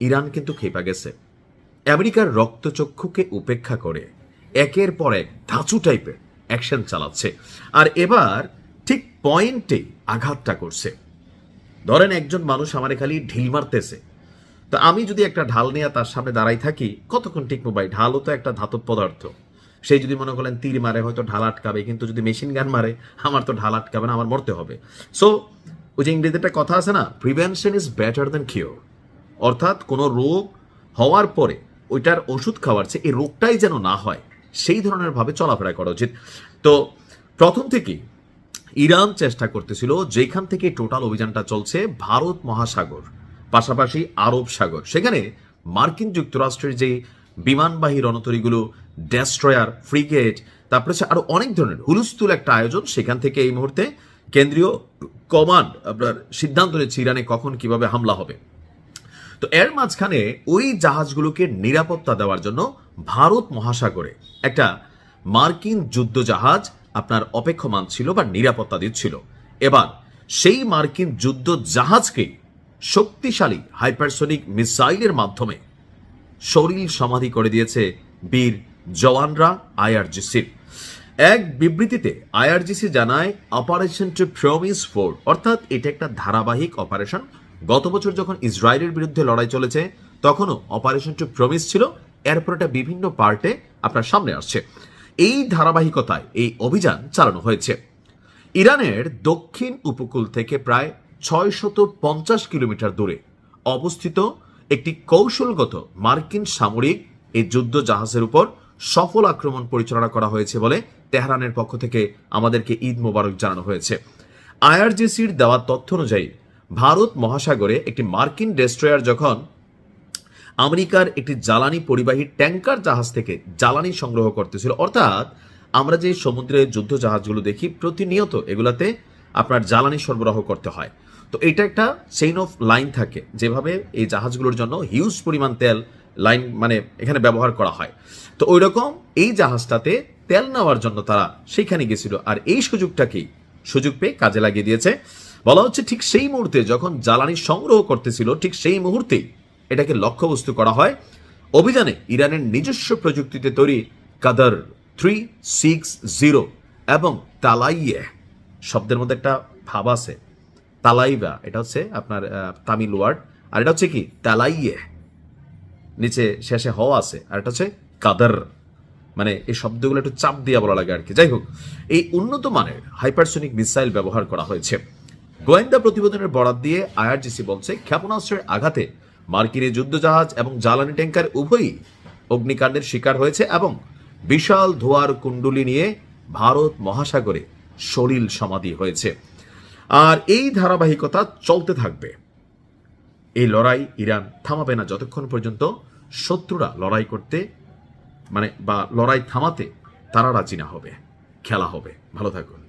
Iran কিন্তু খেপা গেছে। আমেরিকার রক্তচক্ষুকে উপেক্ষা করে একের পর এক ধাঁচু টাইপের অ্যাকশন চালাচ্ছে, আর এবার ঠিক পয়েন্টে আঘাতটা করছে। ধরেন একজন মানুষ আমারে খালি ঢিল মারতেছে, তো আমি যদি একটা ঢাল নিয়ে তার সামনে দাঁড়াই থাকি, কতক্ষণ টিকবো ভাই? ঢালও তো একটা ধাতব পদার্থ। সেই যদি মনে করেন তীর মারে হয়তো ঢাল আটকাবে, কিন্তু যদি মেশিন গান মারে আমার তো ঢাল আটকাবে না, আমার মরতে হবে। সো ওই যে ইংরেজিতে একটা কথা আছে না, prevention is better than cure. অর্থাৎ কোনো রোগ হওয়ার পরে ওইটার ওষুধ খাওয়ার চেয়ে এই রোগটাই যেন না হয় সেই ধরনের ভাবে চলাফেরা করা উচিত। তো প্রথম থেকেই ইরান চেষ্টা করতেছিল, যেখান থেকে টোটাল অভিযানটা চলছে ভারত মহাসাগর পাশাপাশি আরব সাগর, সেখানে মার্কিন যুক্তরাষ্ট্রের যে বিমানবাহী রণতরীগুলো, ডেস্ট্রয়ার, ফ্রিগেট, তারপরে আরো অনেক ধরনের হুলস্থুল একটা আয়োজন, সেখান থেকে এই মুহূর্তে কেন্দ্রীয় কমান্ড আপনার সিদ্ধান্ত নিচ্ছে ইরানে কখন কিভাবে হামলা হবে। তো এর মাঝখানে ওই জাহাজগুলোকে নিরাপত্তা দেওয়ার জন্য ভারত মহাসাগরে একটা মার্কিন যুদ্ধ জাহাজ আপনার অপেক্ষমান ছিল বা নিরাপত্তা দিচ্ছিল। এবার সেই মার্কিন যুদ্ধ জাহাজকে শক্তিশালী হাইপারসোনিক মিসাইলের মাধ্যমে শরীর সমাধি করে দিয়েছে বীর জওয়ানরা আইআরজিসির। এক বিবৃতিতে আইআরজিসি জানায়, অপারেশন টু প্রমিস 4, অর্থাৎ এটা একটা ধারাবাহিক অপারেশন। গত বছর যখন ইসরায়েলের বিরুদ্ধে লড়াই চলেছে তখনও অপারেশন টু প্রমিস ছিল, এরপর এটা বিভিন্ন পার্টে আপনার সামনে আসছে। এই ধারাবাহিকতায় এই অভিযান চালানো হয়েছে। ইরানের দক্ষিণ উপকূল থেকে প্রায় 650 কিলোমিটার দূরে অবস্থিত একটি কৌশলগত মার্কিন সামরিক এই যুদ্ধ জাহাজের উপর সফল আক্রমণ পরিচালনা করা হয়েছে বলে তেহরানের পক্ষ থেকে আমাদেরকে ঈদ মোবারক জানানো হয়েছে। আইআরজিসির দেওয়া তথ্য অনুযায়ী ভারত মহাসাগরে একটি মার্কিন ডেস্ট্রয়ার যখন আমেরিকার একটি জ্বালানি পরিবাহী ট্যাঙ্কার জাহাজ থেকে জ্বালানি সংগ্রহ করতেছিল, অর্থাৎ আমরা যে সমুদ্রের যুদ্ধ জাহাজগুলো দেখি প্রতিনিয়ত এগুলাতে আপনার জ্বালানি সরবরাহ করতে হয়। তো এটা একটা চেইন অফ লাইন থাকে, যেভাবে এই জাহাজগুলোর জন্য হিউজ পরিমাণ তেল লাইন মানে এখানে ব্যবহার করা হয়। তো ওই রকম এই জাহাজটাতে তেল নেওয়ার জন্য তারা সেইখানে গেছিল, আর এই সুযোগটাকেই সুযোগ পেয়ে কাজে লাগিয়ে দিয়েছে। বলা হচ্ছে ঠিক সেই মুহূর্তে যখন জ্বালানি সংগ্রহ করতেছিল, ঠিক সেই মুহূর্তেই এটাকে লক্ষ্যবস্তু করা হয়। অভিযানে ইরানের নিজস্ব প্রযুক্তিতে তৈরি কাদার 360 এবং তালাইয়ে শব্দের মধ্যে একটা ভাব আছে, তালাইবা এটা হচ্ছে আপনার তামিল ওয়ার্ড, আর এটা হচ্ছে কি তালাইয়ে, নিচে শেষে হ আছে, আর এটা হচ্ছে কাদার, মানে এই শব্দগুলো একটু চাপ দিয়ে বলা লাগে আর কি। যাই হোক, এই উন্নত মানের হাইপারসোনিক মিসাইল ব্যবহার করা হয়েছে। গোয়েন্দা প্রতিবেদনের বরাত দিয়ে আইআরজিসি বলছে, ক্ষেপণাস্ত্রের আঘাতে মার্কিন যুদ্ধজাহাজ এবং জ্বালানি ট্যাঙ্কার উভয়ই অগ্নিকাণ্ডের শিকার হয়েছে এবং বিশাল ধোঁয়ার কুণ্ডলী নিয়ে ভারত মহাসাগরে সলিল সমাধি হয়েছে। আর এই ধারাবাহিকতা চলতে থাকবে। এই লড়াই ইরান থামাবে না যতক্ষণ পর্যন্ত শত্রুরা লড়াই করতে বা লড়াই থামাতে তারা রাজি না হবে। খেলা হবে। ভালো থাকুন।